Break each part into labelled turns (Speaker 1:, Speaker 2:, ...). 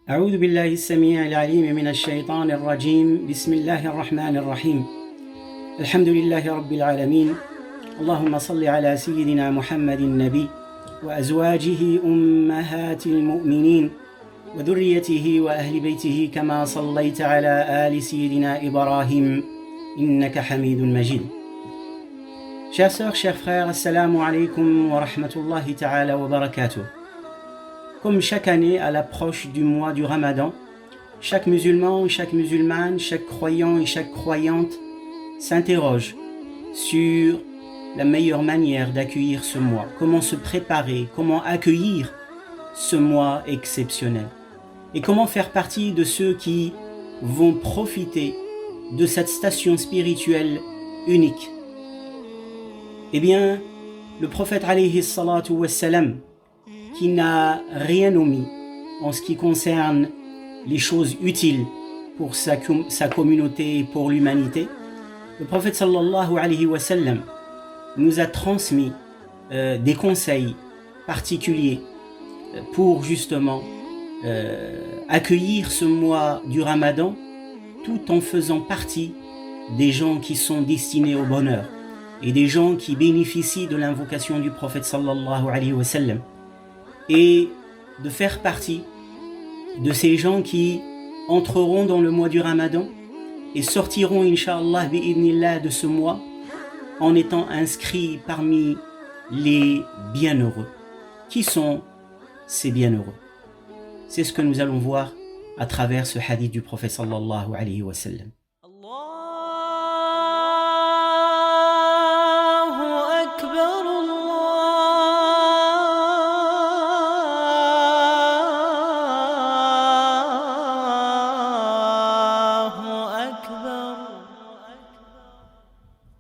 Speaker 1: أعوذ بالله السميع العليم من الشيطان الرجيم بسم الله الرحمن الرحيم الحمد لله رب العالمين اللهم صل على سيدنا محمد النبي وأزواجه أمهات المؤمنين وذريته وأهل بيته كما صليت على آل سيدنا إبراهيم إنك حميد مجيد. Chers sœurs, chers frères, assalamu alaikum wa rahmatullahi ta'ala wa barakatuh. Comme chaque année à l'approche du mois du Ramadan, chaque musulman, chaque musulmane, chaque croyant et chaque croyante s'interroge sur la meilleure manière d'accueillir ce mois, comment se préparer, comment accueillir ce mois exceptionnel et comment faire partie de ceux qui vont profiter de cette station spirituelle unique. Eh bien, le prophète alayhi salatu wassalam, qui n'a rien omis en ce qui concerne les choses utiles pour sa communauté et pour l'humanité, le prophète sallallahu alayhi wa sallam nous a transmis des conseils particuliers pour justement accueillir ce mois du Ramadan tout en faisant partie des gens qui sont destinés au bonheur et des gens qui bénéficient de l'invocation du prophète sallallahu alayhi wa sallam, et de faire partie de ces gens qui entreront dans le mois du Ramadan et sortiront, incha'Allah, bi'idnillah, de ce mois en étant inscrits parmi les bienheureux. Qui sont ces bienheureux? C'est ce que nous allons voir à travers ce hadith du prophète sallallahu alayhi wa sallam.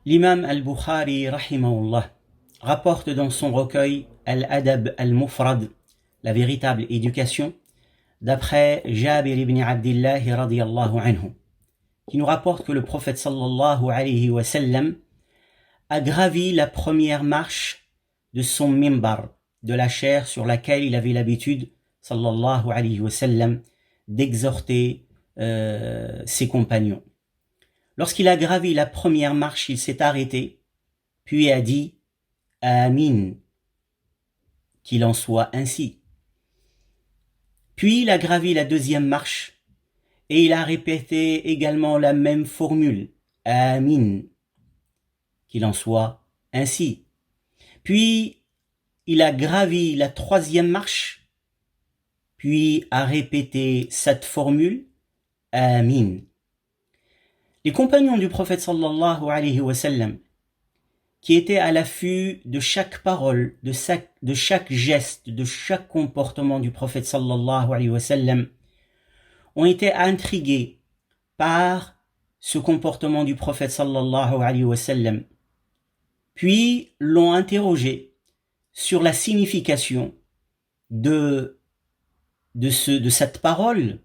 Speaker 1: L'imam al-Bukhari, rahimahullah, rapporte dans son recueil Al-Adab al-Mufrad, la véritable éducation, d'après Jabir ibn Abdillah radiyallahu anhu, qui nous rapporte que le prophète sallallahu alayhi wa sallam a gravi la première marche de son mimbar, de la chaire sur laquelle il avait l'habitude, sallallahu alayhi wa sallam, d'exhorter ses compagnons. Lorsqu'il a gravi la première marche, il s'est arrêté, puis a dit « Amin », qu'il en soit ainsi. Puis il a gravi la deuxième marche, et il a répété également la même formule « Amin », qu'il en soit ainsi. Puis il a gravi la troisième marche, puis a répété cette formule « Amin ». Les compagnons du prophète sallallahu alayhi wa sallam, qui étaient à l'affût de chaque parole, de chaque geste, de chaque comportement du prophète sallallahu alayhi wa sallam, ont été intrigués par ce comportement du prophète sallallahu alayhi wa sallam, puis l'ont interrogé sur la signification de cette parole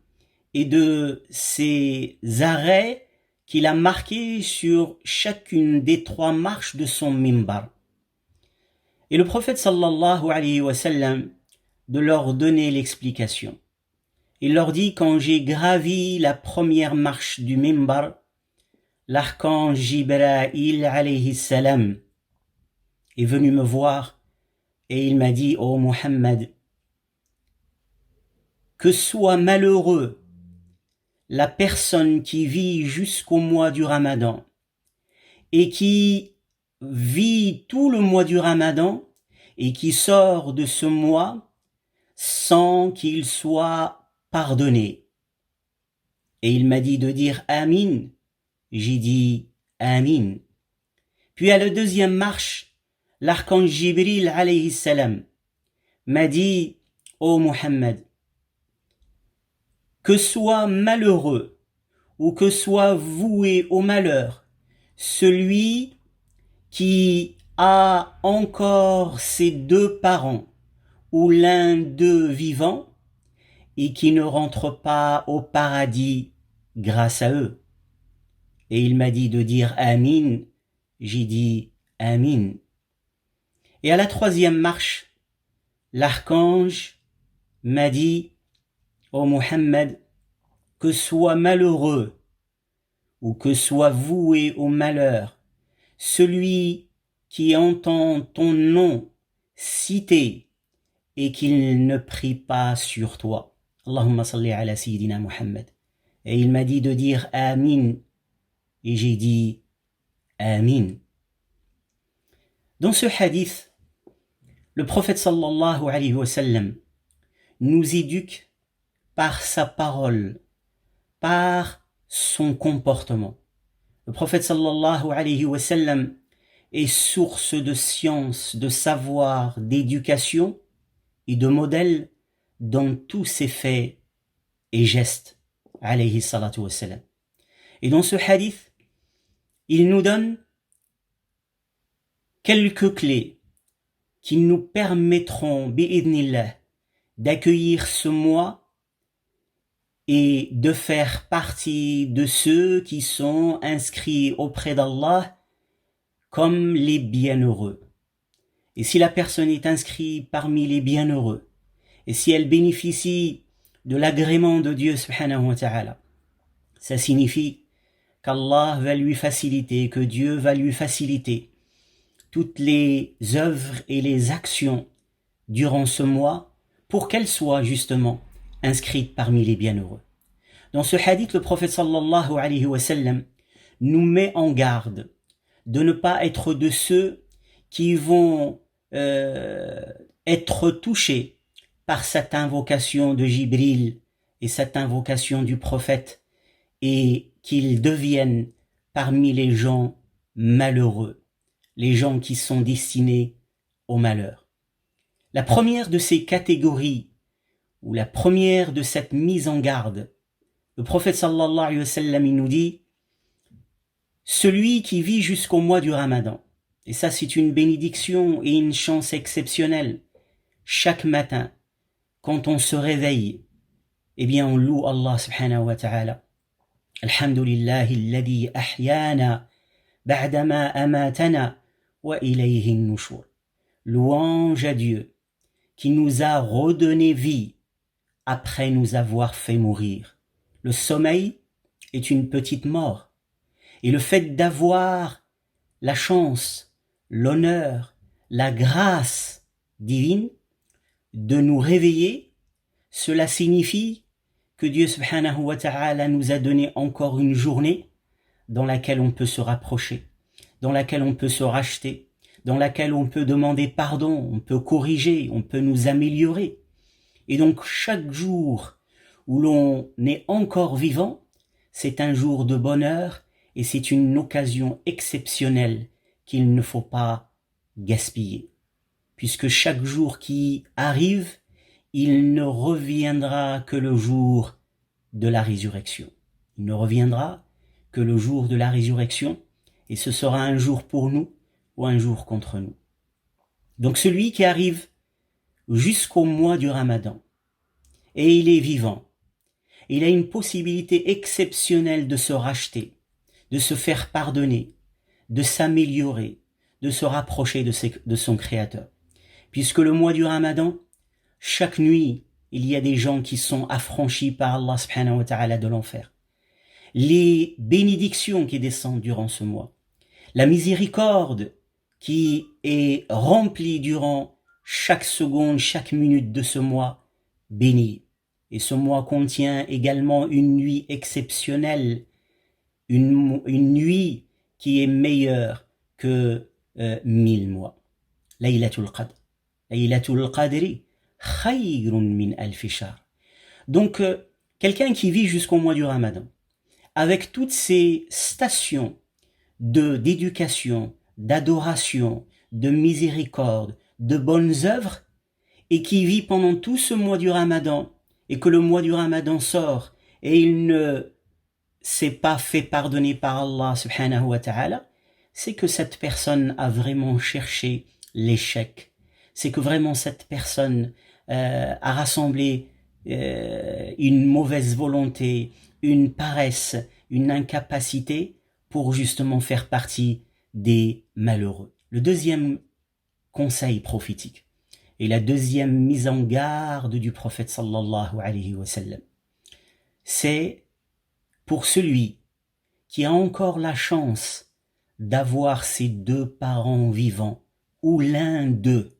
Speaker 1: et de ces arrêts qu'il a marqué sur chacune des trois marches de son mimbar. Et le prophète sallallahu alayhi wa sallam de leur donner l'explication. Il leur dit: quand j'ai gravi la première marche du mimbar, l'archange Jibril alayhi salam est venu me voir et il m'a dit: ô Muhammad, que soit malheureux la personne qui vit jusqu'au mois du Ramadan et qui vit tout le mois du Ramadan et qui sort de ce mois sans qu'il soit pardonné. Et il m'a dit de dire Amin. J'ai dit Amin. Puis à la deuxième marche, l'archange Jibril alayhi salam m'a dit: ô Muhammad, que soit malheureux ou que soit voué au malheur celui qui a encore ses deux parents ou l'un d'eux vivant et qui ne rentre pas au paradis grâce à eux. Et il m'a dit de dire Amin. J'ai dit Amin. Et à la troisième marche, l'archange m'a dit: ô Muhammad, que soit malheureux ou que soit voué au malheur celui qui entend ton nom cité et qu'il ne prie pas sur toi. Allahumma salli ala Sayyidina Muhammad. Et il m'a dit de dire Amin. Et j'ai dit Amin. Dans ce hadith, le prophète sallallahu alayhi wa sallam nous éduque par sa parole, par son comportement. Le prophète sallallahu alayhi wa sallam est source de science, de savoir, d'éducation et de modèle dans tous ses faits et gestes, alayhi salatu wa sallam. Et dans ce hadith, il nous donne quelques clés qui nous permettront, bi'idnillah, d'accueillir ce mois et de faire partie de ceux qui sont inscrits auprès d'Allah comme les bienheureux. Et si la personne est inscrite parmi les bienheureux, et si elle bénéficie de l'agrément de Dieu subhanahu wa ta'ala, ça signifie qu'Allah va lui faciliter, que Dieu va lui faciliter toutes les œuvres et les actions durant ce mois pour qu'elles soient justement inscrites parmi les bienheureux. Dans ce hadith, le prophète sallallahu alayhi wa sallam nous met en garde de ne pas être de ceux qui vont être touchés par cette invocation de Jibril et cette invocation du prophète et qu'ils deviennent parmi les gens malheureux, les gens qui sont destinés au malheur. La première de ces catégories, ou la première de cette mise en garde, le prophète sallallahu alayhi wa sallam, il nous dit, celui qui vit jusqu'au mois du Ramadan, et ça c'est une bénédiction et une chance exceptionnelle, chaque matin, quand on se réveille, eh bien on loue Allah subhanahu wa ta'ala. Alhamdulillahi alladhi ahyana ba'dama amatana wa ilayhi an-nushur. Louange à Dieu qui nous a redonné vie après nous avoir fait mourir. Le sommeil est une petite mort. Et le fait d'avoir la chance, l'honneur, la grâce divine de nous réveiller, cela signifie que Dieu subhanahu wa ta'ala nous a donné encore une journée dans laquelle on peut se rapprocher, dans laquelle on peut se racheter, dans laquelle on peut demander pardon, on peut corriger, on peut nous améliorer. Et donc chaque jour où l'on est encore vivant, c'est un jour de bonheur et c'est une occasion exceptionnelle qu'il ne faut pas gaspiller. Puisque chaque jour qui arrive, il ne reviendra que le jour de la résurrection. Il ne reviendra que le jour de la résurrection et ce sera un jour pour nous ou un jour contre nous. Donc celui qui arrive jusqu'au mois du Ramadan et il est vivant, il a une possibilité exceptionnelle de se racheter, de se faire pardonner, de s'améliorer, de se rapprocher de son Créateur. Puisque le mois du Ramadan, chaque nuit, il y a des gens qui sont affranchis par Allah subhanahu wa ta'ala de l'enfer. Les bénédictions qui descendent durant ce mois, la miséricorde qui est remplie durant chaque seconde, chaque minute de ce mois béni. Et ce mois contient également une nuit exceptionnelle, une nuit qui est meilleure que 1000 mois. Laylatul Qadr. Laylatul Qadri khayrun min alfi shahr. Donc, quelqu'un qui vit jusqu'au mois du Ramadan, avec toutes ces stations d'éducation, d'adoration, de miséricorde, de bonnes œuvres, et qui vit pendant tout ce mois du Ramadan, et que le mois du Ramadan sort, et il ne s'est pas fait pardonner par Allah subhanahu wa ta'ala, c'est que cette personne a vraiment cherché l'échec. C'est que vraiment cette personne a rassemblé une mauvaise volonté, une paresse, une incapacité pour justement faire partie des malheureux. Le deuxième conseil prophétique, et la deuxième mise en garde du prophète sallallahu alayhi wa sallam. C'est pour celui qui a encore la chance d'avoir ses deux parents vivants, ou l'un d'eux,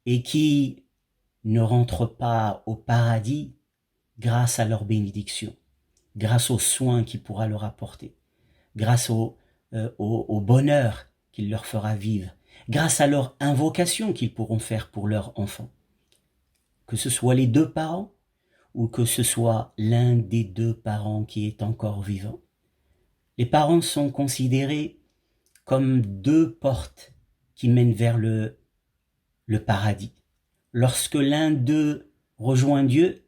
Speaker 1: et qui ne rentre pas au paradis grâce à leur bénédiction, grâce aux soins qu'il pourra leur apporter, grâce au bonheur qu'il leur fera vivre, grâce à leur invocation qu'ils pourront faire pour leurs enfants. Que ce soit les deux parents ou que ce soit l'un des deux parents qui est encore vivant. Les parents sont considérés comme deux portes qui mènent vers le paradis. Lorsque l'un d'eux rejoint Dieu,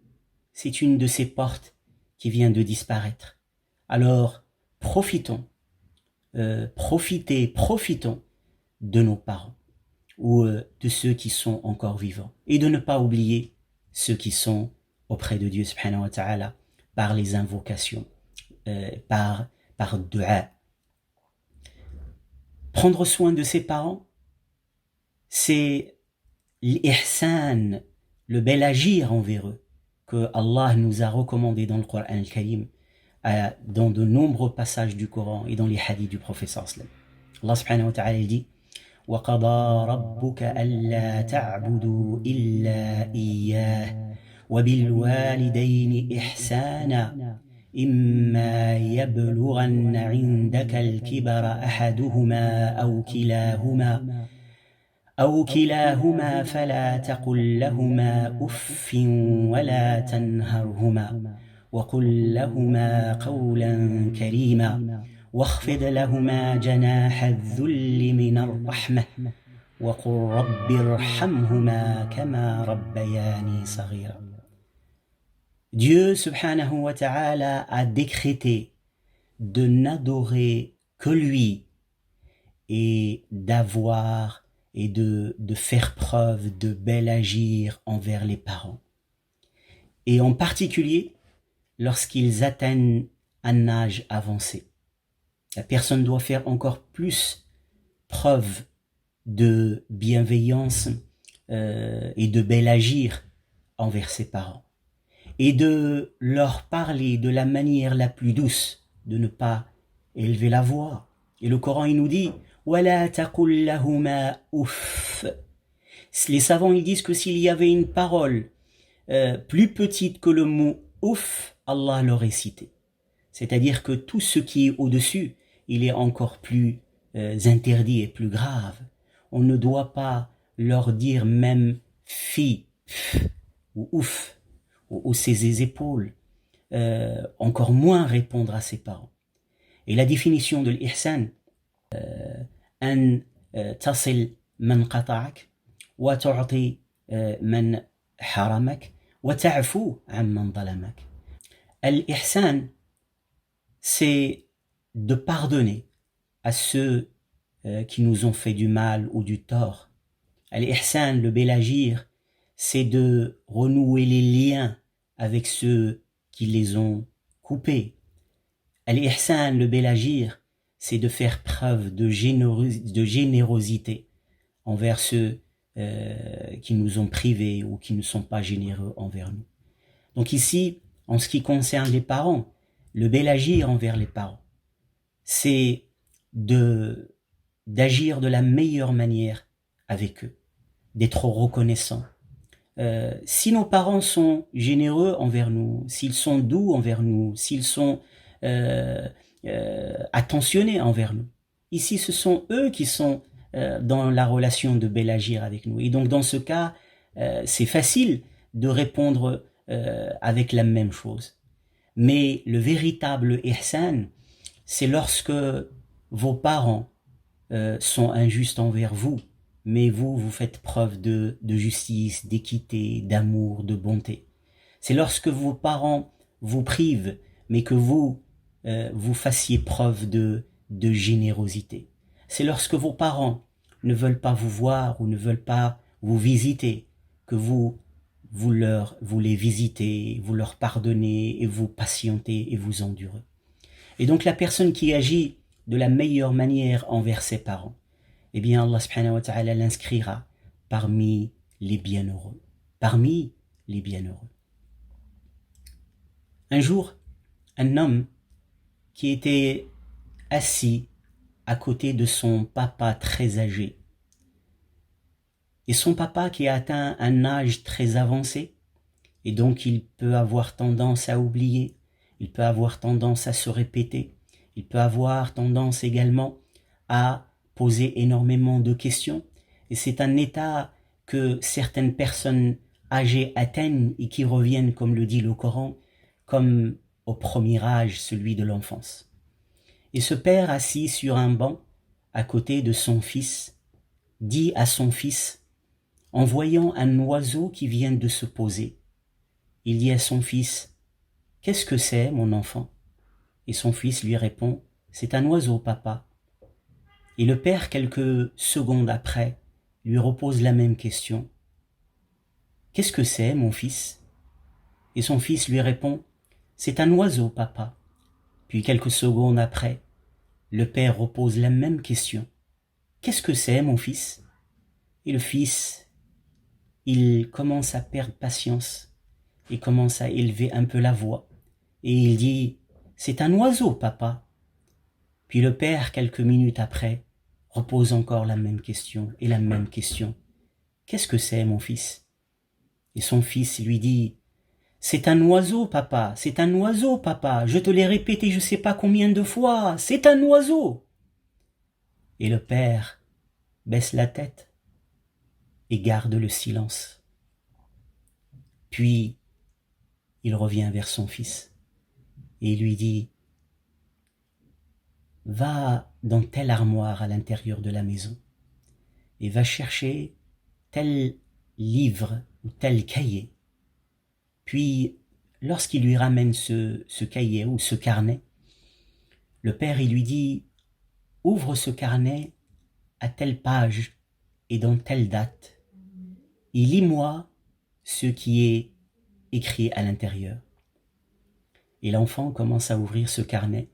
Speaker 1: c'est une de ces portes qui vient de disparaître. Alors, profitons de nos parents ou de ceux qui sont encore vivants et de ne pas oublier ceux qui sont auprès de Dieu subhanahu wa ta'ala par les invocations, par dua. Prendre soin de ses parents, c'est l'ihsan, le bel agir envers eux, que Allah nous a recommandé dans le Coran al-Karim, dans de nombreux passages du Coran et dans les hadiths du prophète sallallahu alayhi wa sallam. Allah subhanahu wa ta'ala dit وَقَضَى رَبُّكَ أَلَّا تَعْبُدُوا إِلَّا إِيَّاهُ وَبِالْوَالِدَيْنِ إِحْسَانًا إِمَّا يَبْلُغَنَّ عِندَكَ الْكِبَرَ أَحَدُهُمَا أَوْ كِلَاهُمَا فَلَا تَقُل لَّهُمَا أُفٍّ وَلَا تَنْهَرْهُمَا وَقُل لَّهُمَا قَوْلًا كَرِيمًا واخفض لهما جناح الذل من الرحمة وقل رب ارحمهما كما ربياني صغيرا. Dieu subhanahu wa ta'ala a décrété de n'adorer que lui et d'avoir et de faire preuve de bel agir envers les parents. Et en particulier lorsqu'ils atteignent un âge avancé. La personne doit faire encore plus preuve de bienveillance et de bel agir envers ses parents. Et de leur parler de la manière la plus douce, de ne pas élever la voix. Et le Coran, il nous dit « وَلَا تَقُلْ لَهُمَا أُفٍّ » Les savants, ils disent que s'il y avait une parole plus petite que le mot « ouf », Allah l'aurait cité. C'est-à-dire que tout ce qui est au-dessus, il est encore plus interdit et plus grave. On ne doit pas leur dire même fi, ou ouf, ou hausser ses épaules, encore moins répondre à ses parents. Et la définition de l'ihsan, an tasil man qata'ak, wa tu'ti man haramak, wa ta'fu amman zalamak. L'ihsan, c'est de pardonner à ceux qui nous ont fait du mal ou du tort. Al-Ihsan, le bel agir, c'est de renouer les liens avec ceux qui les ont coupés. Al-Ihsan, le bel agir, c'est de faire preuve de générosité envers ceux qui nous ont privés ou qui ne sont pas généreux envers nous. Donc ici, en ce qui concerne les parents, le bel agir envers les parents, c'est d'agir de la meilleure manière avec eux, d'être reconnaissant. Si nos parents sont généreux envers nous, s'ils sont doux envers nous, s'ils sont attentionnés envers nous, ici ce sont eux qui sont dans la relation de bel agir avec nous. Et donc dans ce cas, c'est facile de répondre avec la même chose. Mais le véritable ihsan, c'est lorsque vos parents sont injustes envers vous, mais vous faites preuve de justice, d'équité, d'amour, de bonté. C'est lorsque vos parents vous privent, mais que vous fassiez preuve de générosité. C'est lorsque vos parents ne veulent pas vous voir ou ne veulent pas vous visiter, que vous les visitez, vous leur pardonnez et vous patientez et vous endurez. Et donc la personne qui agit de la meilleure manière envers ses parents, eh bien Allah subhanahu wa ta'ala l'inscrira parmi les bienheureux, parmi les bienheureux. Un jour, un homme qui était assis à côté de son papa très âgé, et son papa qui a atteint un âge très avancé, et donc il peut avoir tendance à oublier, il peut avoir tendance à se répéter, il peut avoir tendance également à poser énormément de questions, et c'est un état que certaines personnes âgées atteignent et qui reviennent, comme le dit le Coran, comme au premier âge, celui de l'enfance. Et ce père assis sur un banc à côté de son fils dit à son fils, en voyant un oiseau qui vient de se poser, il dit à son fils, « Qu'est-ce que c'est, mon enfant ?» Et son fils lui répond, « C'est un oiseau, papa. » Et le père, quelques secondes après, lui repose la même question. « Qu'est-ce que c'est, mon fils ?» Et son fils lui répond, « C'est un oiseau, papa. » Puis quelques secondes après, le père repose la même question. « Qu'est-ce que c'est, mon fils ?» Et le fils, il commence à perdre patience. Il commence à élever un peu la voix. Et il dit, « C'est un oiseau, papa. » Puis le père, quelques minutes après, repose encore la même question et la même question. « Qu'est-ce que c'est, mon fils ?» Et son fils lui dit, « C'est un oiseau, papa, c'est un oiseau, papa. Je te l'ai répété je ne sais pas combien de fois. C'est un oiseau. » Et le père baisse la tête et garde le silence. Puis, il revient vers son fils et il lui dit, « Va dans telle armoire à l'intérieur de la maison et va chercher tel livre ou tel cahier. » Puis, lorsqu'il lui ramène ce cahier ou ce carnet, le père, il lui dit, « Ouvre ce carnet à telle page et dans telle date, et lis-moi ce qui est écrit à l'intérieur. » Et l'enfant commence à ouvrir ce carnet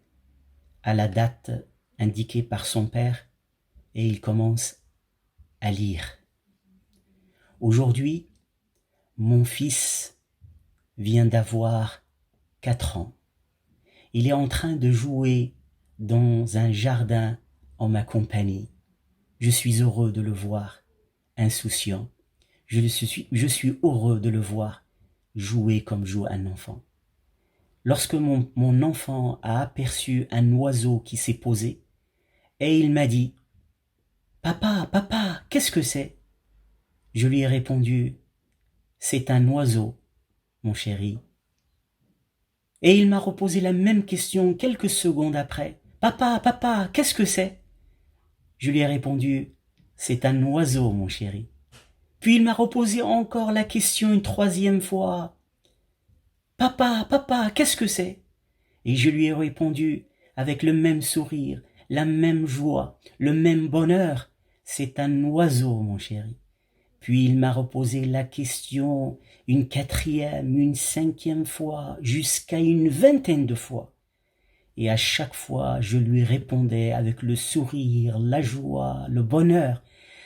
Speaker 1: à la date indiquée par son père et il commence à lire. « Aujourd'hui, mon fils vient d'avoir 4 ans. Il est en train de jouer dans un jardin en ma compagnie. Je suis heureux de le voir, insouciant. Je suis heureux de le voir jouer comme joue un enfant. Lorsque mon enfant a aperçu un oiseau qui s'est posé, et il m'a dit, « Papa, papa, qu'est-ce que c'est ?» Je lui ai répondu, « C'est un oiseau, mon chéri. » Et il m'a reposé la même question quelques secondes après. « Papa, papa, qu'est-ce que c'est ?» Je lui ai répondu, « C'est un oiseau, mon chéri. » Puis il m'a reposé encore la question une 3e fois. « Papa, papa, qu'est-ce que c'est ?» Et je lui ai répondu avec le même sourire, la même joie, le même bonheur. « C'est un oiseau, mon chéri. » Puis il m'a reposé la question une 4e, une 5e fois, jusqu'à une 20aine de fois. Et à chaque fois, je lui répondais avec le sourire, la joie, le bonheur.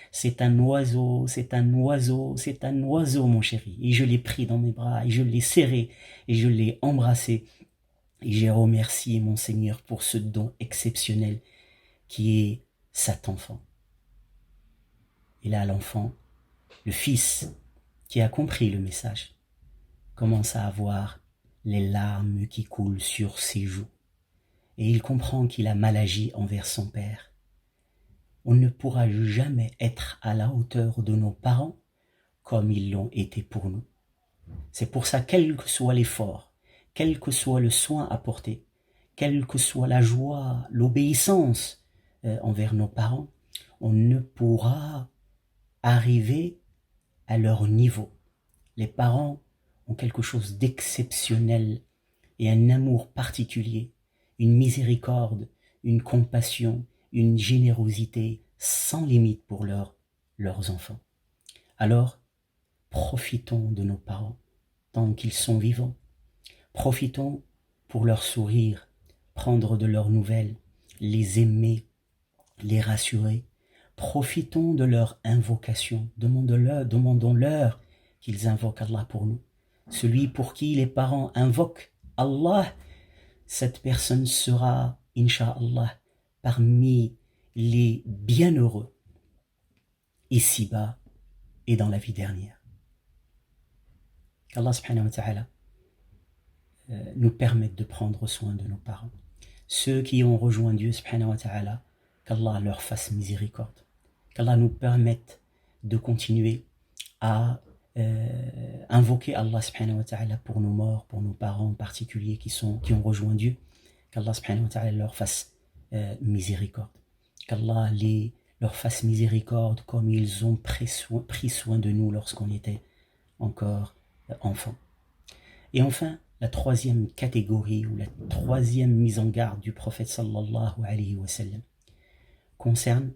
Speaker 1: « C'est un oiseau, c'est un oiseau, c'est un oiseau, mon chéri. » Et je l'ai pris dans mes bras, et je l'ai serré, et je l'ai embrassé. Et j'ai remercié mon Seigneur pour ce don exceptionnel qui est cet enfant. Et là, l'enfant, le fils qui a compris le message, commence à avoir les larmes qui coulent sur ses joues. Et il comprend qu'il a mal agi envers son père. On ne pourra jamais être à la hauteur de nos parents comme ils l'ont été pour nous. C'est pour ça, quel que soit l'effort, quel que soit le soin apporté, quelle que soit la joie, l'obéissance envers nos parents, on ne pourra arriver à leur niveau. Les parents ont quelque chose d'exceptionnel et un amour particulier, une miséricorde, une compassion, une générosité sans limite pour leurs enfants. Alors, profitons de nos parents tant qu'ils sont vivants. Profitons pour leur sourire, prendre de leurs nouvelles, les aimer, les rassurer, Profitons de leur invocation, demandons-leur qu'ils invoquent Allah pour nous. Celui pour qui les parents invoquent Allah, cette personne sera, Inch'Allah, parmi les bienheureux, ici-bas et dans la vie dernière. Qu'Allah subhanahu wa ta'ala nous permette de prendre soin de nos parents. Ceux qui ont rejoint Dieu subhanahu wa ta'ala, qu'Allah leur fasse miséricorde. Qu'Allah nous permette de continuer à invoquer Allah subhanahu wa ta'ala pour nos morts, pour nos parents en particulier qui ont rejoint Dieu. Qu'Allah subhanahu wa ta'ala leur fasse miséricorde. Qu'Allah leur fasse miséricorde comme ils ont pris soin de nous lorsqu'on était encore enfants. Et enfin, la troisième catégorie ou la troisième mise en garde du prophète sallallahu alayhi wa sallam concerne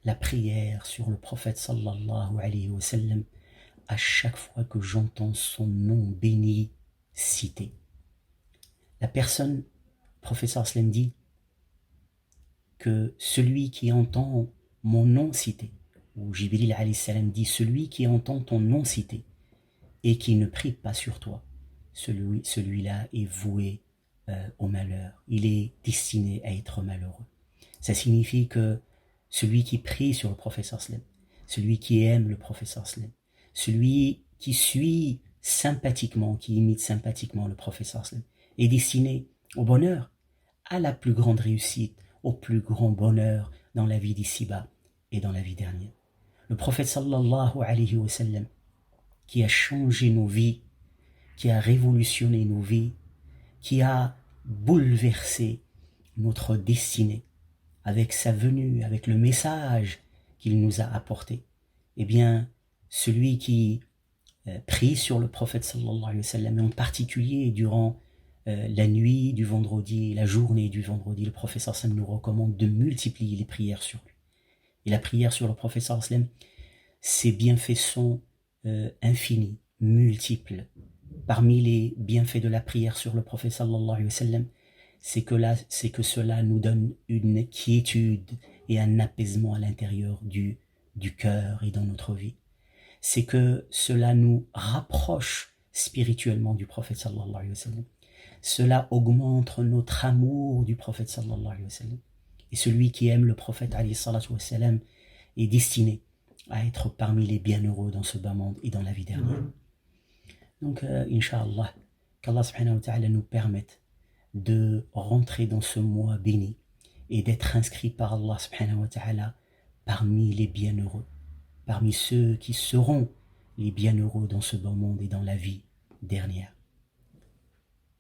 Speaker 1: la prière sur le prophète sallallahu alayhi wa sallam à chaque fois que j'entends son nom béni cité. La personne, le prophète sallallahu alayhi wa sallam dit que celui qui entend mon nom cité, ou Jibril alayhi salam dit celui qui entend ton nom cité et qui ne prie pas sur toi, celui-là est voué au malheur. Il est destiné à être malheureux. Ça signifie que celui qui prie sur le prophète sallam, celui qui aime le prophète sallam, celui qui suit sympathiquement, qui imite sympathiquement le prophète sallam, est destiné au bonheur, à la plus grande réussite, au plus grand bonheur dans la vie d'ici-bas et dans la vie dernière. Le prophète sallallahu alayhi wa sallam, qui a changé nos vies, qui a révolutionné nos vies, qui a bouleversé notre destinée avec sa venue, avec le message qu'il nous a apporté. Eh bien, celui qui prie sur le prophète sallallahu alayhi wa sallam, et en particulier durant la nuit du vendredi, la journée du vendredi, le prophète sallallahu alayhi wa sallam nous recommande de multiplier les prières sur lui. Et la prière sur le prophète sallallahu alayhi wa sallam, ses bienfaits sont infinis, multiples. Parmi les bienfaits de la prière sur le prophète sallallahu alayhi wa sallam, c'est que cela nous donne une quiétude et un apaisement à l'intérieur du cœur et dans notre vie. C'est que cela nous rapproche spirituellement du prophète sallallahu alayhi wa sallam. Cela augmente notre amour du prophète sallallahu alayhi wa sallam. Et celui qui aime le prophète alayhi salatu wa sallam est destiné à être parmi les bienheureux dans ce bas monde et dans la vie dernière. Donc, Inch'Allah, qu'Allah subhanahu wa ta'ala nous permette de rentrer dans ce mois béni et d'être inscrit par Allah subhanahu wa ta'ala parmi les bienheureux, parmi ceux qui seront les bienheureux dans ce bas monde et dans la vie dernière.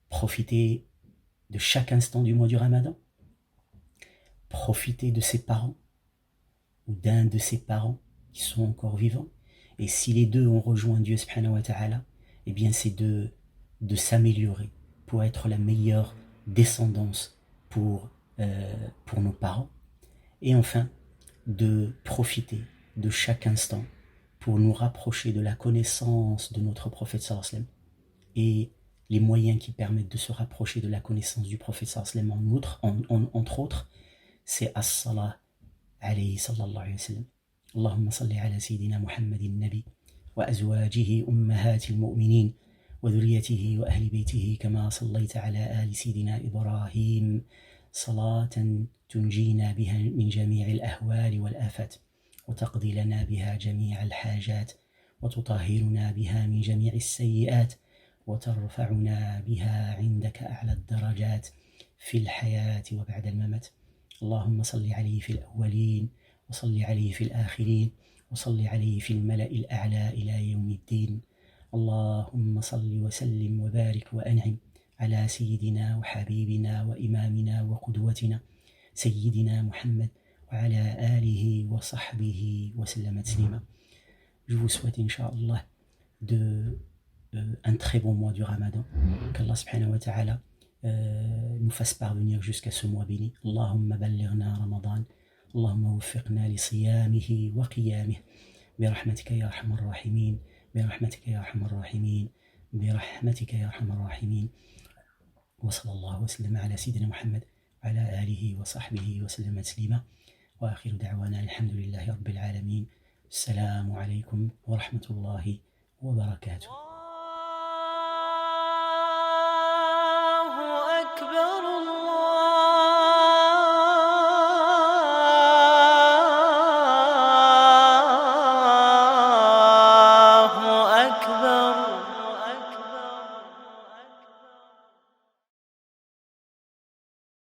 Speaker 1: Profitez de chaque instant du mois du Ramadan. Profitez de ses parents ou d'un de ses parents qui sont encore vivants. Et si les deux ont rejoint Dieu subhanahu wa ta'ala, eh bien c'est de s'améliorer pour être la meilleure descendance pour nos parents. Et enfin, de profiter de chaque instant pour nous rapprocher de la connaissance de notre prophète sallallahu alayhi wa sallam. Et les moyens qui permettent de se rapprocher de la connaissance du prophète sallallahu alayhi wa sallam, entre autres, c'est as-salah alayhi sallallahu alayhi wa sallam. Allahumma salli ala sayyidina Muhammadin nabi wa azwajihi ummahatil mu'minin wa dhurriyyatihi wa ahli baytihi kama sallaita ala ali sayyidina Ibrahim salatan tunjina biha min jami'il ahwali wal afat wa taqdi lana biha jami'al hajat wa tutahhiruna biha min jami'is sayyi'at وترفعنا بها عندك أعلى الدرجات في الحياة وبعد الممات. اللهم صل عليه في الأولين وصل عليه في الآخرين وصل عليه في الملأ الأعلى إلى يوم الدين. اللهم صل وسلم وبارك وأنعم على سيدنا وحبيبنا وإمامنا وقدوتنا سيدنا محمد وعلى آله وصحبه وسلم تسليما. Je vous souhaite, Inch'Allah, un très bon mois du Ramadan. Qu'Allah subhanahu wa ta'ala nous fasse parvenir jusqu'à ce mois béni. Allahumma ballighna Ramadan. Allahumma waffiqna li siyamihi wa qiyamih. Birahmatika ya arhamar rahimin. Birahmatika ya arhamar rahimin. Birahmatika ya arhamar rahimin. Wa sallallahu wa sallam ala sayyidina Muhammad wa ala alihi wa sahbihi wa sallam taslima. وآخر دعوانا الحمد لله رب العالمين. السلام عليكم ورحمة الله وبركاته.